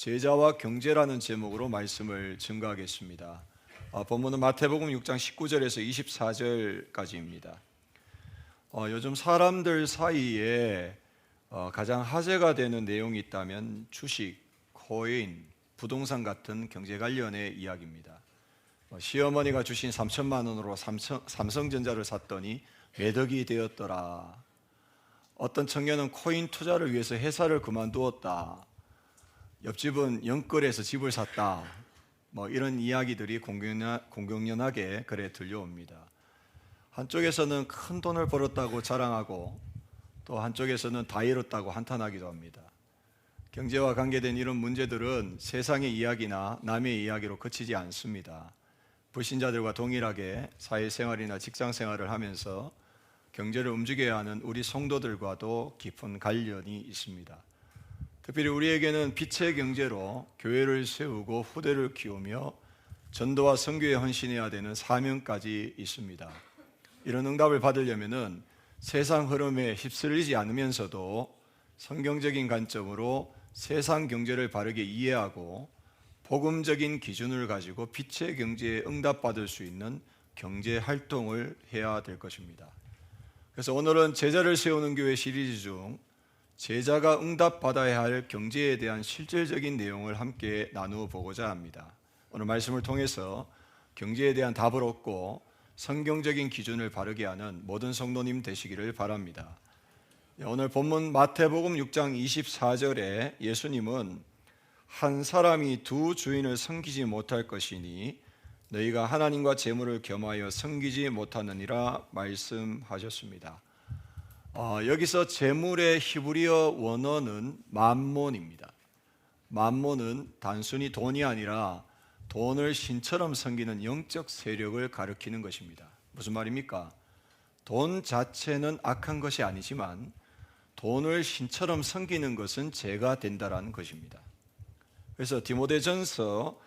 제자와 경제라는 제목으로 말씀을 증거하겠습니다. 본문은 마태복음 6장 19절에서 24절까지입니다. 요즘 사람들 사이에 가장 화제가 되는 내용이 있다면 주식, 코인, 부동산 같은 경제 관련의 이야기입니다. 시어머니가 주신 3천만 원으로 삼성전자를 샀더니 매덕이 되었더라. 어떤 청년은 코인 투자를 위해서 회사를 그만두었다. 옆집은 영끌에서 집을 샀다. 이런 이야기들이 공공연하게 글에 들려옵니다. 한쪽에서는 큰 돈을 벌었다고 자랑하고 또 한쪽에서는 다 잃었다고 한탄하기도 합니다. 경제와 관계된 이런 문제들은 세상의 이야기나 남의 이야기로 그치지 않습니다. 불신자들과 동일하게 사회생활이나 직장생활을 하면서 경제를 움직여야 하는 우리 성도들과도 깊은 관련이 있습니다. 특별히 우리에게는 빛의 경제로 교회를 세우고 후대를 키우며 전도와 선교에 헌신해야 되는 사명까지 있습니다. 이런 응답을 받으려면은 세상 흐름에 휩쓸리지 않으면서도 성경적인 관점으로 세상 경제를 바르게 이해하고 복음적인 기준을 가지고 빛의 경제에 응답받을 수 있는 경제 활동을 해야 될 것입니다. 그래서 오늘은 제자를 세우는 교회 시리즈 중 제자가 응답받아야 할 경제에 대한 실질적인 내용을 함께 나누어 보고자 합니다. 오늘 말씀을 통해서 경제에 대한 답을 얻고 성경적인 기준을 바르게 하는 모든 성도님 되시기를 바랍니다. 오늘 본문 마태복음 6장 24절에 예수님은 한 사람이 두 주인을 섬기지 못할 것이니 너희가 하나님과 재물을 겸하여 섬기지 못하느니라 말씀하셨습니다. 여기서 재물의 히브리어 원어는 맘몬입니다. 맘몬은 단순히 돈이 아니라 돈을 신처럼 섬기는 영적 세력을 가리키는 것입니다. 무슨 말입니까? 돈 자체는 악한 것이 아니지만 돈을 신처럼 섬기는 것은 죄가 된다라는 것입니다. 그래서 디모데전서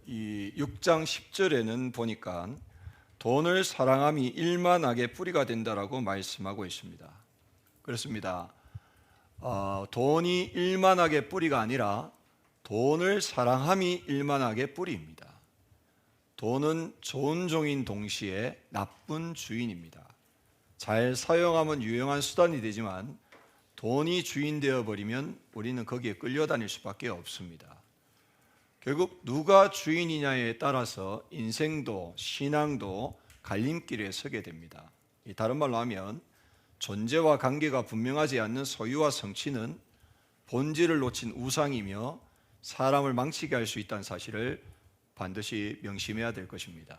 이 6장 10절에는 보니까 돈을 사랑함이 일만 악의 뿌리가 된다라고 말씀하고 있습니다. 그렇습니다. 돈이 일만 악의 뿌리가 아니라 돈을 사랑함이 일만 악의 뿌리입니다. 돈은 좋은 종인 동시에 나쁜 주인입니다. 잘 사용하면 유용한 수단이 되지만 돈이 주인 되어버리면 우리는 거기에 끌려다닐 수밖에 없습니다. 결국 누가 주인이냐에 따라서 인생도 신앙도 갈림길에 서게 됩니다. 다른 말로 하면 존재와 관계가 분명하지 않는 소유와 성취는 본질을 놓친 우상이며 사람을 망치게 할 수 있다는 사실을 반드시 명심해야 될 것입니다.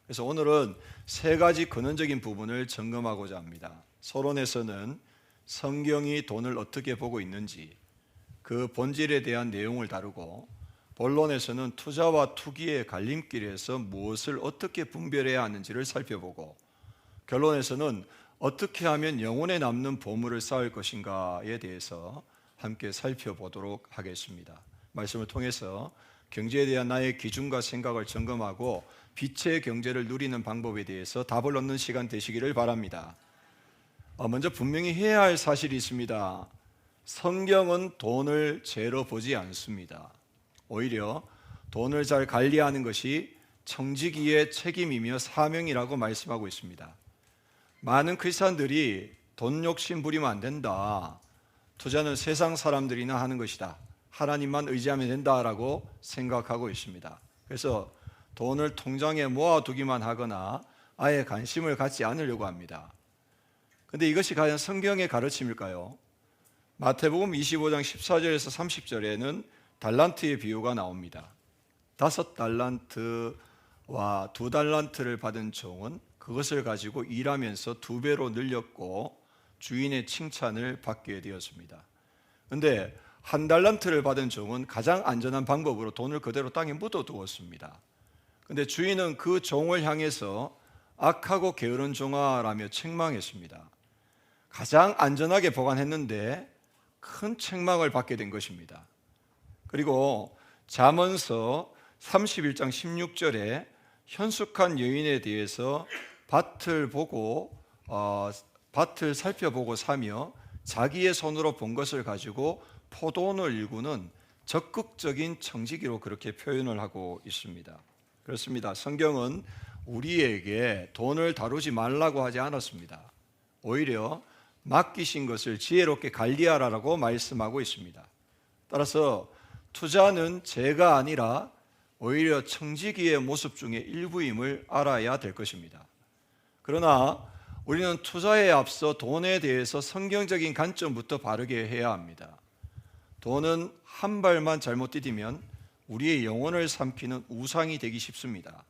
그래서 오늘은 세 가지 근원적인 부분을 점검하고자 합니다. 서론에서는 성경이 돈을 어떻게 보고 있는지 그 본질에 대한 내용을 다루고 본론에서는 투자와 투기의 갈림길에서 무엇을 어떻게 분별해야 하는지를 살펴보고 결론에서는 어떻게 하면 영혼에 남는 보물을 쌓을 것인가에 대해서 함께 살펴보도록 하겠습니다. 말씀을 통해서 경제에 대한 나의 기준과 생각을 점검하고 빛의 경제를 누리는 방법에 대해서 답을 얻는 시간 되시기를 바랍니다. 먼저 분명히 해야 할 사실이 있습니다. 성경은 돈을 죄로 보지 않습니다. 오히려 돈을 잘 관리하는 것이 청지기의 책임이며 사명이라고 말씀하고 있습니다. 많은 크리스찬들이 돈 욕심 부리면 안 된다. 투자는 세상 사람들이나 하는 것이다. 하나님만 의지하면 된다라고 생각하고 있습니다. 그래서 돈을 통장에 모아두기만 하거나 아예 관심을 갖지 않으려고 합니다. 그런데 이것이 과연 성경의 가르침일까요? 마태복음 25장 14절에서 30절에는 달란트의 비유가 나옵니다. 5달란트와 2달란트를 받은 종은 그것을 가지고 일하면서 2배로 늘렸고 주인의 칭찬을 받게 되었습니다. 그런데 1달란트를 받은 종은 가장 안전한 방법으로 돈을 그대로 땅에 묻어두었습니다. 그런데 주인은 그 종을 향해서 악하고 게으른 종아라며 책망했습니다. 가장 안전하게 보관했는데 큰 책망을 받게 된 것입니다. 그리고 잠언서 31장 16절에 현숙한 여인에 대해서 밭을 살펴보고 사며 자기의 손으로 본 것을 가지고 포도원을 일구는 적극적인 청지기로 그렇게 표현을 하고 있습니다. 그렇습니다. 성경은 우리에게 돈을 다루지 말라고 하지 않았습니다. 오히려 맡기신 것을 지혜롭게 관리하라고 말씀하고 있습니다. 따라서 투자는 죄가 아니라 오히려 청지기의 모습 중에 일부임을 알아야 될 것입니다. 그러나 우리는 투자에 앞서 돈에 대해서 성경적인 관점부터 바르게 해야 합니다. 돈은 한 발만 잘못 디디면 우리의 영혼을 삼키는 우상이 되기 쉽습니다.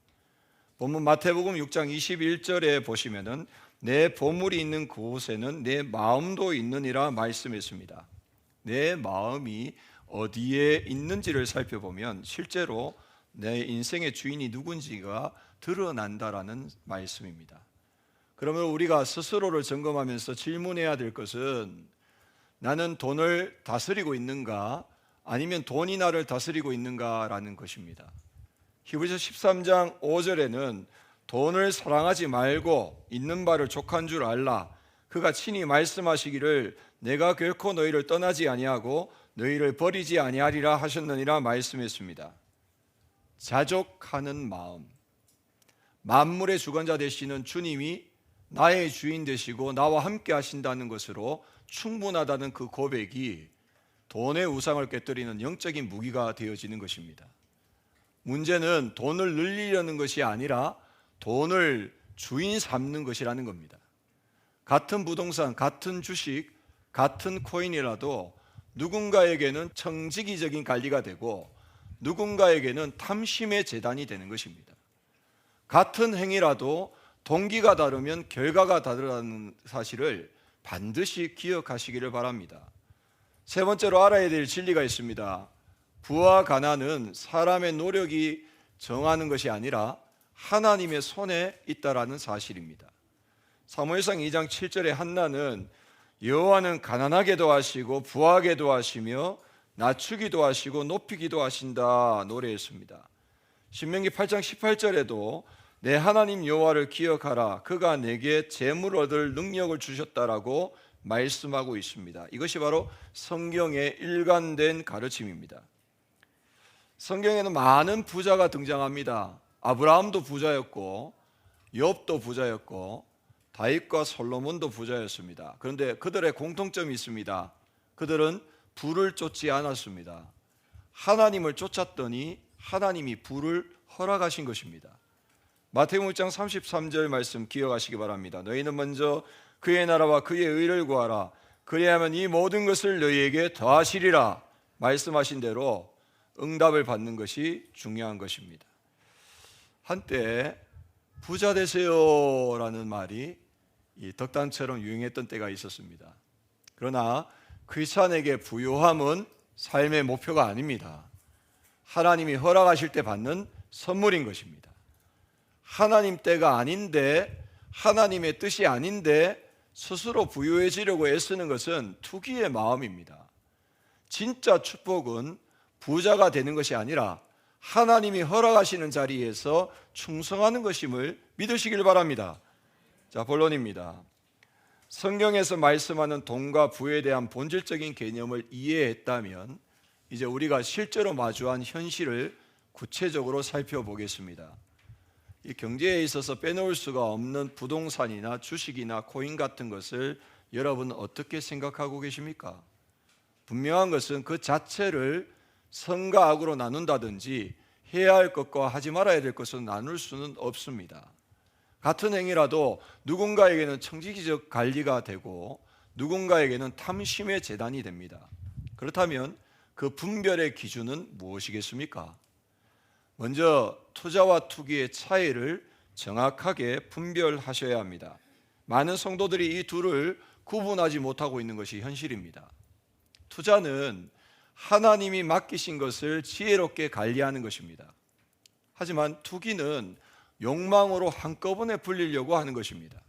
본문 마태복음 6장 21절에 보시면은 내 보물이 있는 그곳에는 내 마음도 있느니라 말씀했습니다. 내 마음이 어디에 있는지를 살펴보면 실제로 내 인생의 주인이 누군지가 드러난다라는 말씀입니다. 그러면 우리가 스스로를 점검하면서 질문해야 될 것은 나는 돈을 다스리고 있는가 아니면 돈이 나를 다스리고 있는가라는 것입니다. 히브리서 13장 5절에는 돈을 사랑하지 말고 있는 바를 족한 줄 알라. 그가 친히 말씀하시기를 내가 결코 너희를 떠나지 아니하고 너희를 버리지 아니하리라 하셨느니라 말씀했습니다. 자족하는 마음, 만물의 주관자 되시는 주님이 나의 주인 되시고 나와 함께 하신다는 것으로 충분하다는 그 고백이 돈의 우상을 깨뜨리는 영적인 무기가 되어지는 것입니다. 문제는 돈을 늘리려는 것이 아니라 돈을 주인 삼는 것이라는 겁니다. 같은 부동산, 같은 주식, 같은 코인이라도 누군가에게는 청지기적인 관리가 되고 누군가에게는 탐심의 재단이 되는 것입니다. 같은 행위라도 동기가 다르면 결과가 다르다는 사실을 반드시 기억하시기를 바랍니다. 세 번째로 알아야 될 진리가 있습니다. 부와 가난은 사람의 노력이 정하는 것이 아니라 하나님의 손에 있다라는 사실입니다. 사무엘상 2장 7절에 한나는 여호와는 가난하게도 하시고 부하게도 하시며 낮추기도 하시고 높이기도 하신다 노래했습니다. 신명기 8장 18절에도 내 하나님 여호와를 기억하라 그가 내게 재물을 얻을 능력을 주셨다라고 말씀하고 있습니다. 이것이 바로 성경의 일관된 가르침입니다. 성경에는 많은 부자가 등장합니다. 아브라함도 부자였고 욥도 부자였고 다윗과 솔로몬도 부자였습니다. 그런데 그들의 공통점이 있습니다. 그들은 부를 쫓지 않았습니다. 하나님을 쫓았더니 하나님이 부를 허락하신 것입니다. 마태복음 6장 33절 말씀 기억하시기 바랍니다. 너희는 먼저 그의 나라와 그의 의를 구하라. 그리하면 이 모든 것을 너희에게 더하시리라. 말씀하신 대로 응답을 받는 것이 중요한 것입니다. 한때 부자 되세요라는 말이 이 덕담처럼 유행했던 때가 있었습니다. 그러나 크리스찬에게 부유함은 삶의 목표가 아닙니다. 하나님이 허락하실 때 받는 선물인 것입니다. 하나님 때가 아닌데 하나님의 뜻이 아닌데 스스로 부유해지려고 애쓰는 것은 투기의 마음입니다. 진짜 축복은 부자가 되는 것이 아니라 하나님이 허락하시는 자리에서 충성하는 것임을 믿으시길 바랍니다. 자, 본론입니다. 성경에서 말씀하는 돈과 부에 대한 본질적인 개념을 이해했다면 이제 우리가 실제로 마주한 현실을 구체적으로 살펴보겠습니다. 이 경제에 있어서 빼놓을 수가 없는 부동산이나 주식이나 코인 같은 것을 여러분 어떻게 생각하고 계십니까? 분명한 것은 그 자체를 선과 악으로 나눈다든지 해야 할 것과 하지 말아야 될 것을 나눌 수는 없습니다. 같은 행위라도 누군가에게는 청지기적 관리가 되고 누군가에게는 탐심의 재단이 됩니다. 그렇다면 그 분별의 기준은 무엇이겠습니까? 먼저 투자와 투기의 차이를 정확하게 분별하셔야 합니다. 많은 성도들이 이 둘을 구분하지 못하고 있는 것이 현실입니다. 투자는 하나님이 맡기신 것을 지혜롭게 관리하는 것입니다. 하지만 투기는 욕망으로 한꺼번에 불리려고 하는 것입니다.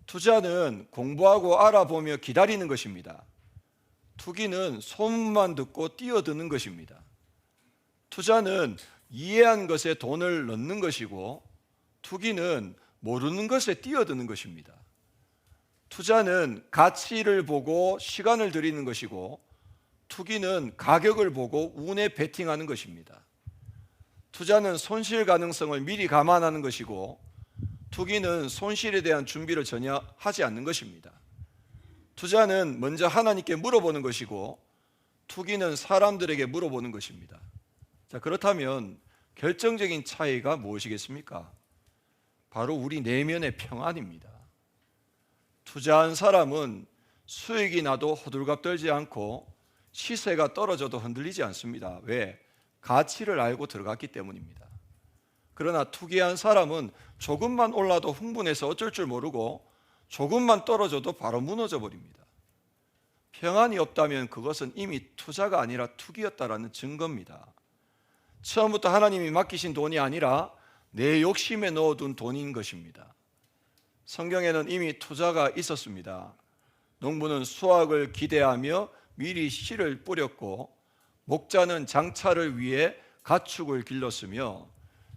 투자는 공부하고 알아보며 기다리는 것입니다. 투기는 소문만 듣고 뛰어드는 것입니다. 투자는 이해한 것에 돈을 넣는 것이고 투기는 모르는 것에 뛰어드는 것입니다. 투자는 가치를 보고 시간을 들이는 것이고 투기는 가격을 보고 운에 베팅하는 것입니다. 투자는 손실 가능성을 미리 감안하는 것이고, 투기는 손실에 대한 준비를 전혀 하지 않는 것입니다. 투자는 먼저 하나님께 물어보는 것이고, 투기는 사람들에게 물어보는 것입니다. 자, 그렇다면 결정적인 차이가 무엇이겠습니까? 바로 우리 내면의 평안입니다. 투자한 사람은 수익이 나도 호들갑 떨지 않고 시세가 떨어져도 흔들리지 않습니다. 왜? 가치를 알고 들어갔기 때문입니다. 그러나 투기한 사람은 조금만 올라도 흥분해서 어쩔 줄 모르고 조금만 떨어져도 바로 무너져 버립니다. 평안이 없다면 그것은 이미 투자가 아니라 투기였다라는 증거입니다. 처음부터 하나님이 맡기신 돈이 아니라 내 욕심에 넣어둔 돈인 것입니다. 성경에는 이미 투자가 있었습니다. 농부는 수확을 기대하며 미리 씨를 뿌렸고, 목자는 장차를 위해 가축을 길렀으며,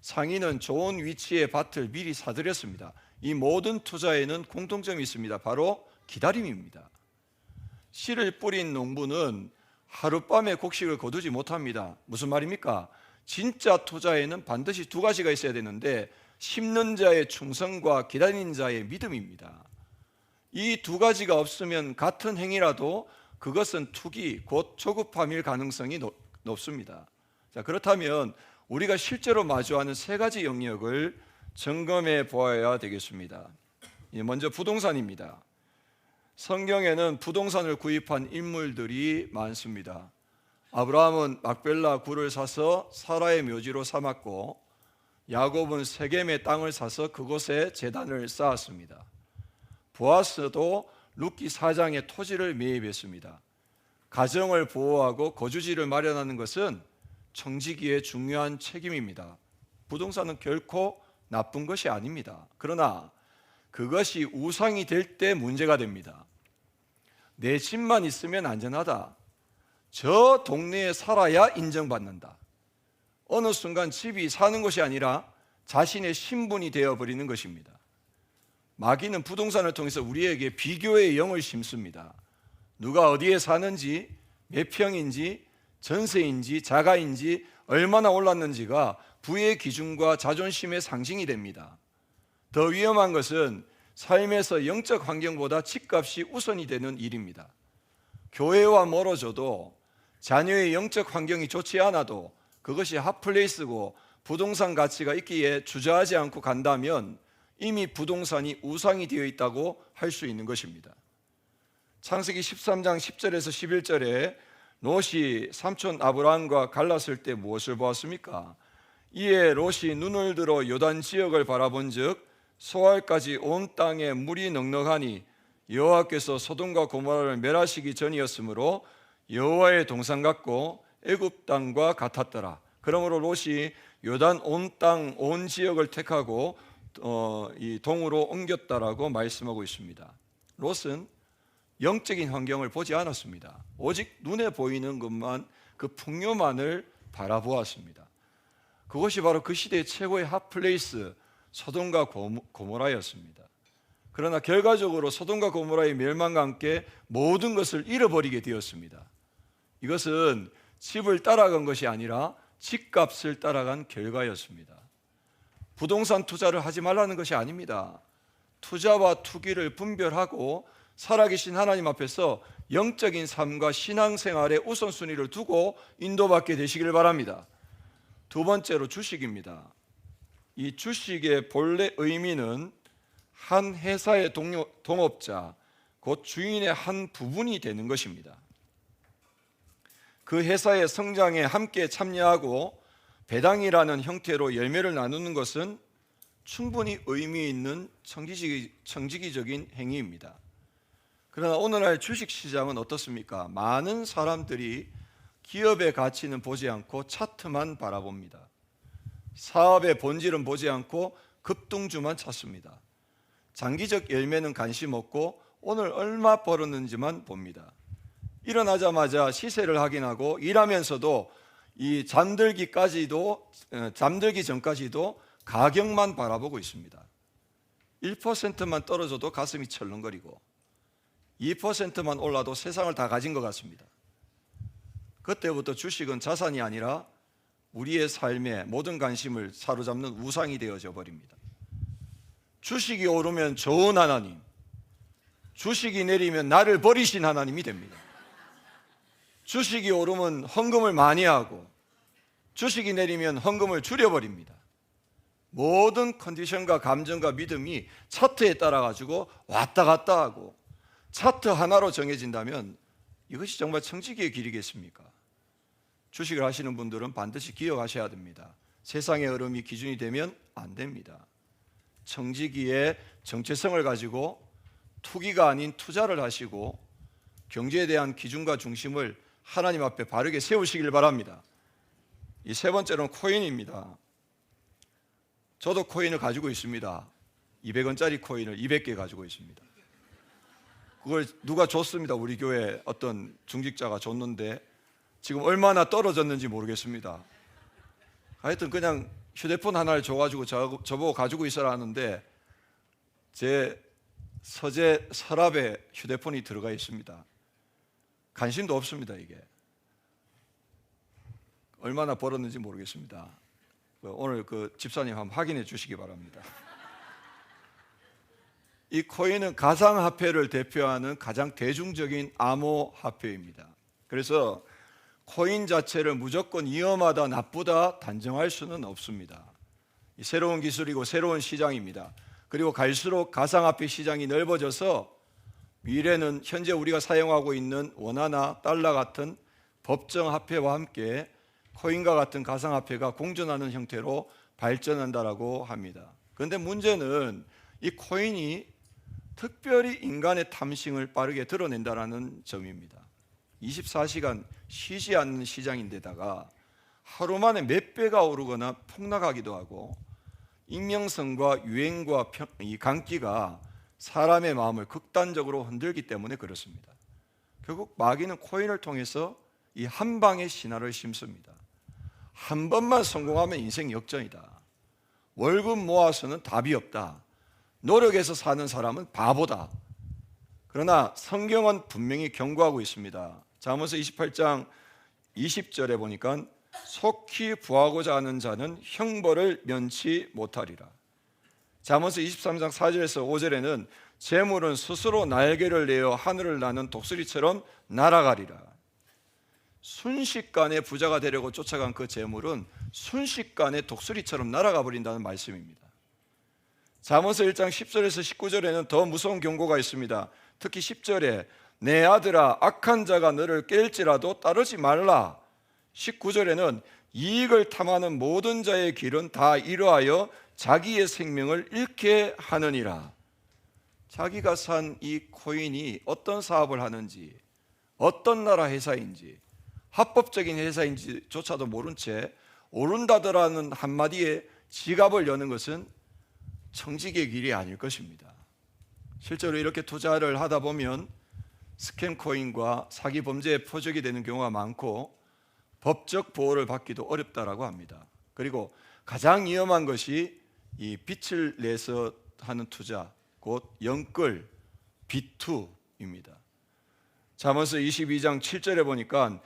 상인은 좋은 위치의 밭을 미리 사들였습니다. 이 모든 투자에는 공통점이 있습니다. 바로 기다림입니다. 씨를 뿌린 농부는 하룻밤에 곡식을 거두지 못합니다. 무슨 말입니까? 진짜 투자에는 반드시 두 가지가 있어야 되는데, 심는 자의 충성과 기다리는 자의 믿음입니다. 이 두 가지가 없으면 같은 행위라도 그것은 투기, 곧 조급함일 가능성이 높습니다. 자, 그렇다면 우리가 실제로 마주하는 세 가지 영역을 점검해 보아야 되겠습니다. 먼저 부동산입니다. 성경에는 부동산을 구입한 인물들이 많습니다. 아브라함은 막벨라 굴을 사서 사라의 묘지로 삼았고, 야곱은 세겜의 땅을 사서 그곳에 제단을 쌓았습니다. 보아스도 룻기 4장의 토지를 매입했습니다. 가정을 보호하고 거주지를 마련하는 것은 청지기의 중요한 책임입니다. 부동산은 결코 나쁜 것이 아닙니다. 그러나 그것이 우상이 될 때 문제가 됩니다. 내 집만 있으면 안전하다. 저 동네에 살아야 인정받는다. 어느 순간 집이 사는 것이 아니라 자신의 신분이 되어버리는 것입니다. 마귀는 부동산을 통해서 우리에게 비교의 영을 심습니다. 누가 어디에 사는지, 몇 평인지, 전세인지, 자가인지, 얼마나 올랐는지가 부의 기준과 자존심의 상징이 됩니다. 더 위험한 것은 삶에서 영적 환경보다 집값이 우선이 되는 일입니다. 교회와 멀어져도, 자녀의 영적 환경이 좋지 않아도 그것이 핫플레이스고 부동산 가치가 있기에 주저하지 않고 간다면 이미 부동산이 우상이 되어 있다고 할 수 있는 것입니다. 창세기 13장 10절에서 11절에 롯이 삼촌 아브라함과 갈랐을 때 무엇을 보았습니까? 이에 롯이 눈을 들어 요단 지역을 바라본즉 소알까지 온 땅에 물이 넉넉하니 여호와께서 소돔과 고모라를 멸하시기 전이었으므로 여호와의 동산 같고 애굽 땅과 같았더라. 그러므로 롯이 요단 온 땅 온 지역을 택하고 이 동으로 옮겼다라고 말씀하고 있습니다. 롯은 영적인 환경을 보지 않았습니다. 오직 눈에 보이는 것만, 그 풍요만을 바라보았습니다. 그것이 바로 그 시대의 최고의 핫플레이스 소돔과 고모라였습니다. 그러나 결과적으로 소돔과 고모라의 멸망과 함께 모든 것을 잃어버리게 되었습니다. 이것은 집을 따라간 것이 아니라 집값을 따라간 결과였습니다. 부동산 투자를 하지 말라는 것이 아닙니다. 투자와 투기를 분별하고 살아계신 하나님 앞에서 영적인 삶과 신앙생활의 우선순위를 두고 인도받게 되시길 바랍니다. 두 번째로 주식입니다. 이 주식의 본래 의미는 한 회사의 동업자, 곧 주인의 한 부분이 되는 것입니다. 그 회사의 성장에 함께 참여하고 배당이라는 형태로 열매를 나누는 것은 충분히 의미 있는 청지기적인 행위입니다. 그러나 오늘날 주식시장은 어떻습니까? 많은 사람들이 기업의 가치는 보지 않고 차트만 바라봅니다. 사업의 본질은 보지 않고 급등주만 찾습니다. 장기적 열매는 관심 없고 오늘 얼마 벌었는지만 봅니다. 일어나자마자 시세를 확인하고 일하면서도 이 잠들기 전까지도 가격만 바라보고 있습니다. 1%만 떨어져도 가슴이 철렁거리고 2%만 올라도 세상을 다 가진 것 같습니다. 그때부터 주식은 자산이 아니라 우리의 삶의 모든 관심을 사로잡는 우상이 되어져 버립니다. 주식이 오르면 좋은 하나님, 주식이 내리면 나를 버리신 하나님이 됩니다. 주식이 오르면 헌금을 많이 하고 주식이 내리면 헌금을 줄여버립니다. 모든 컨디션과 감정과 믿음이 차트에 따라 가지고 왔다 갔다 하고 차트 하나로 정해진다면 이것이 정말 청지기의 길이겠습니까? 주식을 하시는 분들은 반드시 기억하셔야 됩니다. 세상의 흐름이 기준이 되면 안 됩니다. 청지기의 정체성을 가지고 투기가 아닌 투자를 하시고 경제에 대한 기준과 중심을 하나님 앞에 바르게 세우시길 바랍니다. 이 세 번째로는 코인입니다. 저도 코인을 가지고 있습니다. 200원짜리 코인을 200개 가지고 있습니다. 그걸 누가 줬습니다. 우리 교회 어떤 중직자가 줬는데 지금 얼마나 떨어졌는지 모르겠습니다. 하여튼 그냥 휴대폰 하나를 줘가지고 저보고 가지고 있어라 하는데 제 서재 서랍에 휴대폰이 들어가 있습니다. 관심도 없습니다. 이게 얼마나 벌었는지 모르겠습니다. 오늘 그 집사님 한번 확인해 주시기 바랍니다. 이 코인은 가상화폐를 대표하는 가장 대중적인 암호화폐입니다. 그래서 코인 자체를 무조건 위험하다, 나쁘다 단정할 수는 없습니다. 새로운 기술이고 새로운 시장입니다. 그리고 갈수록 가상화폐 시장이 넓어져서 미래는 현재 우리가 사용하고 있는 원화나 달러 같은 법정 화폐와 함께 코인과 같은 가상화폐가 공존하는 형태로 발전한다라고 합니다. 그런데 문제는 이 코인이 특별히 인간의 탐심을 빠르게 드러낸다는 점입니다. 24시간 쉬지 않는 시장인데다가 하루 만에 몇 배가 오르거나 폭락하기도 하고 익명성과 유행과 이 강기가 사람의 마음을 극단적으로 흔들기 때문에 그렇습니다. 결국 마귀는 코인을 통해서 이 한 방의 신화를 심습니다. 한 번만 성공하면 인생 역전이다. 월급 모아서는 답이 없다. 노력해서 사는 사람은 바보다. 그러나 성경은 분명히 경고하고 있습니다. 잠언서 28장 20절에 보니까 속히 부하고자 하는 자는 형벌을 면치 못하리라. 잠언서 23장 4절에서 5절에는 재물은 스스로 날개를 내어 하늘을 나는 독수리처럼 날아가리라. 순식간에 부자가 되려고 쫓아간 그 재물은 순식간에 독수리처럼 날아가 버린다는 말씀입니다. 잠언서 1장 10절에서 19절에는 더 무서운 경고가 있습니다. 특히 10절에 내 아들아 악한 자가 너를 깰지라도 따르지 말라. 19절에는 이익을 탐하는 모든 자의 길은 다 이러하여 자기의 생명을 잃게 하느니라. 자기가 산 이 코인이 어떤 사업을 하는지, 어떤 나라 회사인지, 합법적인 회사인지조차도 모른 채 오른다더라는 한마디에 지갑을 여는 것은 청지기의 길이 아닐 것입니다. 실제로 이렇게 투자를 하다 보면 스캠 코인과 사기 범죄의 표적이 되는 경우가 많고 법적 보호를 받기도 어렵다라고 합니다. 그리고 가장 위험한 것이 이 빚을 내서 하는 투자, 곧 영끌, 비투입니다. 잠언서 22장 7절에 보니까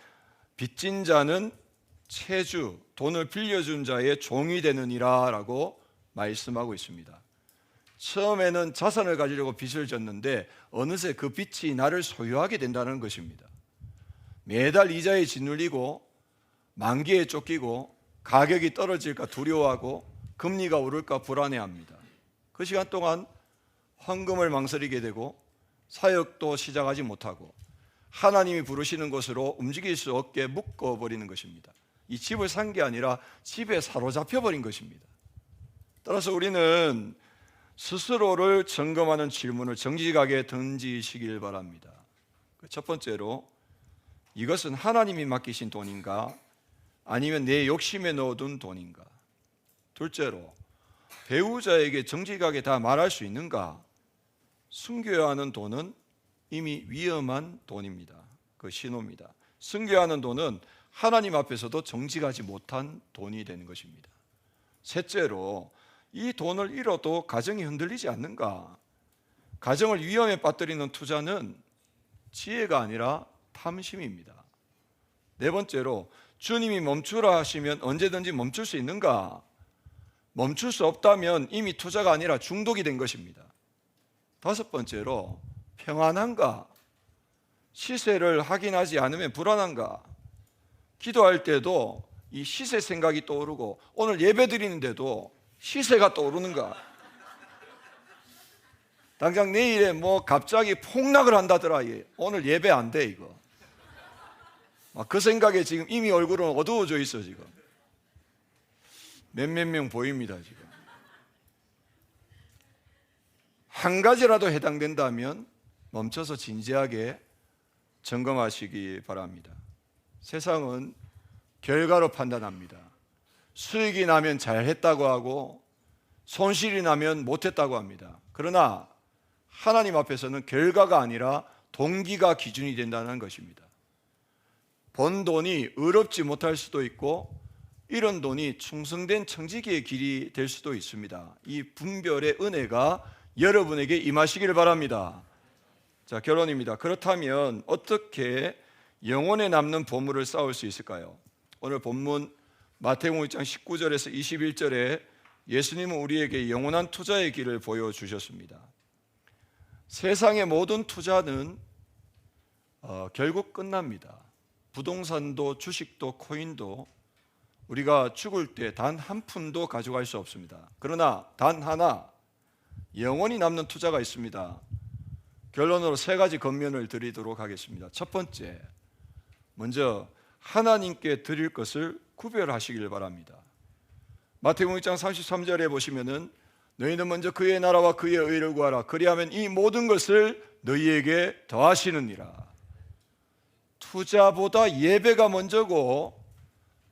빚진 자는 채주, 돈을 빌려준 자의 종이 되느니라 라고 말씀하고 있습니다. 처음에는 자산을 가지려고 빚을 졌는데 어느새 그 빚이 나를 소유하게 된다는 것입니다. 매달 이자에 짓눌리고 만기에 쫓기고 가격이 떨어질까 두려워하고 금리가 오를까 불안해합니다. 그 시간 동안 헌금을 망설이게 되고 사역도 시작하지 못하고 하나님이 부르시는 곳으로 움직일 수 없게 묶어버리는 것입니다. 이 집을 산 게 아니라 집에 사로잡혀 버린 것입니다. 따라서 우리는 스스로를 점검하는 질문을 정직하게 던지시길 바랍니다. 첫 번째로 이것은 하나님이 맡기신 돈인가 아니면 내 욕심에 넣어둔 돈인가? 둘째로 배우자에게 정직하게 다 말할 수 있는가? 숨겨야 하는 돈은 이미 위험한 돈입니다. 그 신호입니다. 숨겨야 하는 돈은 하나님 앞에서도 정직하지 못한 돈이 되는 것입니다. 셋째로 이 돈을 잃어도 가정이 흔들리지 않는가? 가정을 위험에 빠뜨리는 투자는 지혜가 아니라 탐심입니다. 네 번째로 주님이 멈추라 하시면 언제든지 멈출 수 있는가? 멈출 수 없다면 이미 투자가 아니라 중독이 된 것입니다. 다섯 번째로 평안한가? 시세를 확인하지 않으면 불안한가? 기도할 때도 이 시세 생각이 떠오르고 오늘 예배 드리는데도 시세가 떠오르는가? 당장 내일에 뭐 갑자기 폭락을 한다더라. 오늘 예배 안 돼 이거. 그 생각에 지금 이미 얼굴은 어두워져 있어 지금. 몇몇 명 보입니다 지금. 한 가지라도 해당된다면 멈춰서 진지하게 점검하시기 바랍니다. 세상은 결과로 판단합니다. 수익이 나면 잘했다고 하고 손실이 나면 못했다고 합니다. 그러나 하나님 앞에서는 결과가 아니라 동기가 기준이 된다는 것입니다. 번 돈이 의롭지 못할 수도 있고 이런 돈이 충성된 청지기의 길이 될 수도 있습니다. 이 분별의 은혜가 여러분에게 임하시기를 바랍니다. 자, 결론입니다. 그렇다면 어떻게 영혼에 남는 보물을 쌓을 수 있을까요? 오늘 본문 마태복음 1장 19절에서 21절에 예수님은 우리에게 영원한 투자의 길을 보여주셨습니다. 세상의 모든 투자는 결국 끝납니다. 부동산도 주식도 코인도 우리가 죽을 때 단 한 푼도 가져갈 수 없습니다. 그러나 단 하나 영원히 남는 투자가 있습니다. 결론으로 세 가지 권면을 드리도록 하겠습니다. 첫 번째, 먼저 하나님께 드릴 것을 구별하시길 바랍니다. 마태복음 1장 33절에 보시면은 너희는 먼저 그의 나라와 그의 의를 구하라. 그리하면 이 모든 것을 너희에게 더하시느니라. 투자보다 예배가 먼저고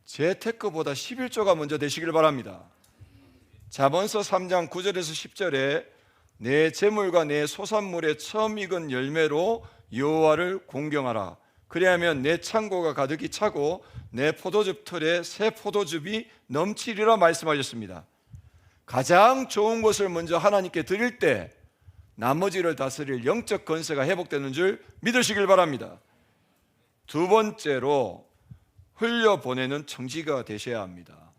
재테크보다 11조가 먼저 되시길 바랍니다. 잠언서 3장 9절에서 10절에 내 재물과 내 소산물의 처음 익은 열매로 여호와를 공경하라. 그리하면 내 창고가 가득히 차고 내 포도즙 틀에 새 포도즙이 넘치리라 말씀하셨습니다. 가장 좋은 것을 먼저 하나님께 드릴 때 나머지를 다스릴 영적 권세가 회복되는 줄 믿으시길 바랍니다. 두 번째로 흘려보내는 청지가 되셔야 합니다.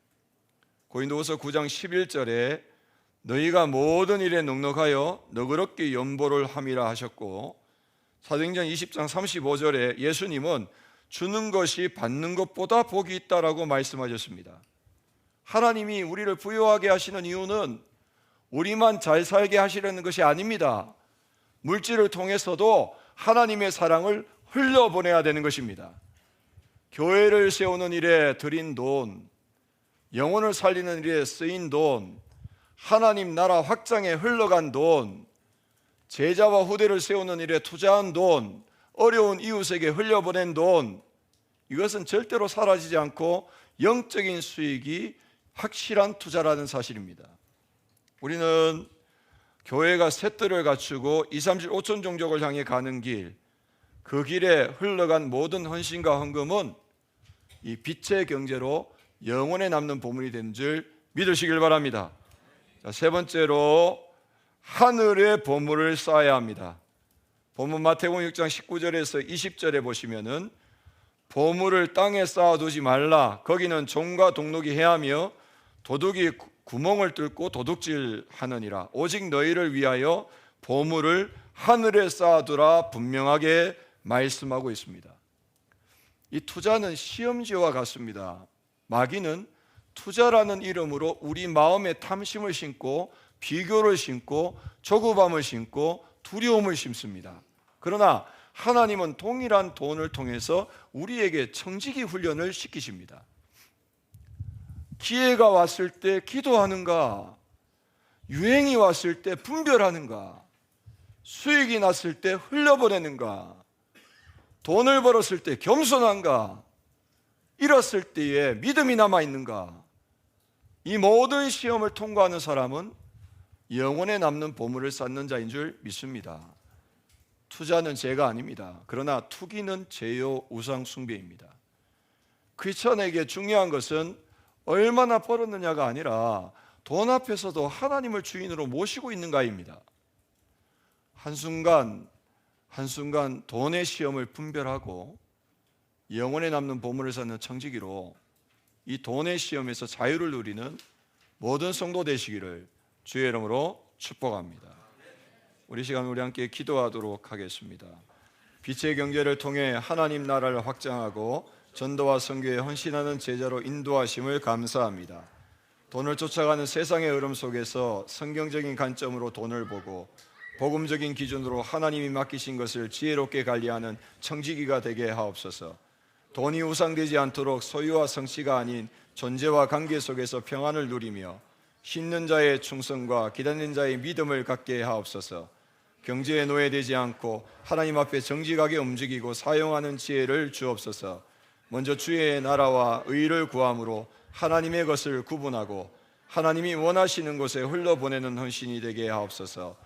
고린도후서 9장 11절에 너희가 모든 일에 넉넉하여 너그럽게 연보를 함이라 하셨고, 사도행전 20장 35절에 예수님은 주는 것이 받는 것보다 복이 있다라고 말씀하셨습니다. 하나님이 우리를 부유하게 하시는 이유는 우리만 잘 살게 하시려는 것이 아닙니다. 물질을 통해서도 하나님의 사랑을 흘려보내야 되는 것입니다. 교회를 세우는 일에 들인 돈, 영혼을 살리는 일에 쓰인 돈, 하나님 나라 확장에 흘러간 돈, 제자와 후대를 세우는 일에 투자한 돈, 어려운 이웃에게 흘려보낸 돈, 이것은 절대로 사라지지 않고 영적인 수익이 확실한 투자라는 사실입니다. 우리는 교회가 셋들을 갖추고 2, 30, 5천 종족을 향해 가는 길, 그 길에 흘러간 모든 헌신과 헌금은 이 빛의 경제로 영원에 남는 보물이 되는 줄 믿으시길 바랍니다. 자, 세 번째로 하늘의 보물을 쌓아야 합니다. 본문 마태복음 6장 19절에서 20절에 보시면은 보물을 땅에 쌓아두지 말라. 거기는 종과 동록이 해하며 도둑이 구멍을 뚫고 도둑질하느니라. 오직 너희를 위하여 보물을 하늘에 쌓아두라 분명하게 말씀하고 있습니다. 이 투자는 시험지와 같습니다. 마귀는 투자라는 이름으로 우리 마음에 탐심을 심고 비교를 심고 조급함을 심고 두려움을 심습니다. 그러나 하나님은 동일한 돈을 통해서 우리에게 청지기 훈련을 시키십니다. 기회가 왔을 때 기도하는가? 유행이 왔을 때 분별하는가? 수익이 났을 때 흘려보내는가? 돈을 벌었을 때 겸손한가? 잃었을 때에 믿음이 남아있는가? 이 모든 시험을 통과하는 사람은 영원에 남는 보물을 쌓는 자인 줄 믿습니다. 투자는 죄가 아닙니다. 그러나 투기는 죄요 우상 숭배입니다. 크리스천에게 중요한 것은 얼마나 벌었느냐가 아니라 돈 앞에서도 하나님을 주인으로 모시고 있는가입니다. 한순간 돈의 시험을 분별하고 영원에 남는 보물을 찾는 청지기로 이 돈의 시험에서 자유를 누리는 모든 성도 되시기를 주의 이름으로 축복합니다. 우리 시간 우리 함께 기도하도록 하겠습니다. 빛의 경제를 통해 하나님 나라를 확장하고 전도와 선교에 헌신하는 제자로 인도하심을 감사합니다. 돈을 쫓아가는 세상의 흐름 속에서 성경적인 관점으로 돈을 보고 복음적인 기준으로 하나님이 맡기신 것을 지혜롭게 관리하는 청지기가 되게 하옵소서. 돈이 우상되지 않도록 소유와 성취가 아닌 존재와 관계 속에서 평안을 누리며 신는 자의 충성과 기다리는 자의 믿음을 갖게 하옵소서. 경제에 노예되지 않고 하나님 앞에 정직하게 움직이고 사용하는 지혜를 주옵소서. 먼저 주의 나라와 의를 구함으로 하나님의 것을 구분하고 하나님이 원하시는 곳에 흘러보내는 헌신이 되게 하옵소서.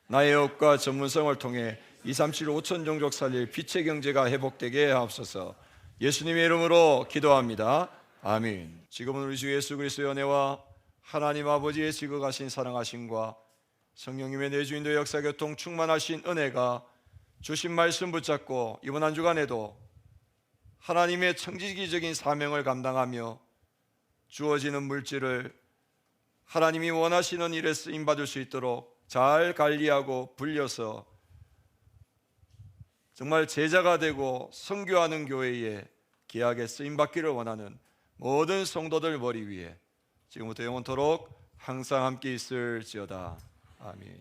나의 업과 전문성을 통해 237 5천 종족 살릴 빛의 경제가 회복되게 하옵소서. 예수님의 이름으로 기도합니다. 아멘. 지금은 우리 주 예수 그리스도의 은혜와 하나님 아버지의 지극하신 사랑하심과 성령님의 내주인도 역사교통 충만하신 은혜가 주신 말씀 붙잡고 이번 한 주간에도 하나님의 청지기적인 사명을 감당하며 주어지는 물질을 하나님이 원하시는 일에 쓰임받을 수 있도록 잘 관리하고 불려서 정말 제자가 되고 선교하는 교회에 귀하게 쓰임받기를 원하는 모든 성도들 머리 위에 지금부터 영원토록 항상 함께 있을지어다. 아멘.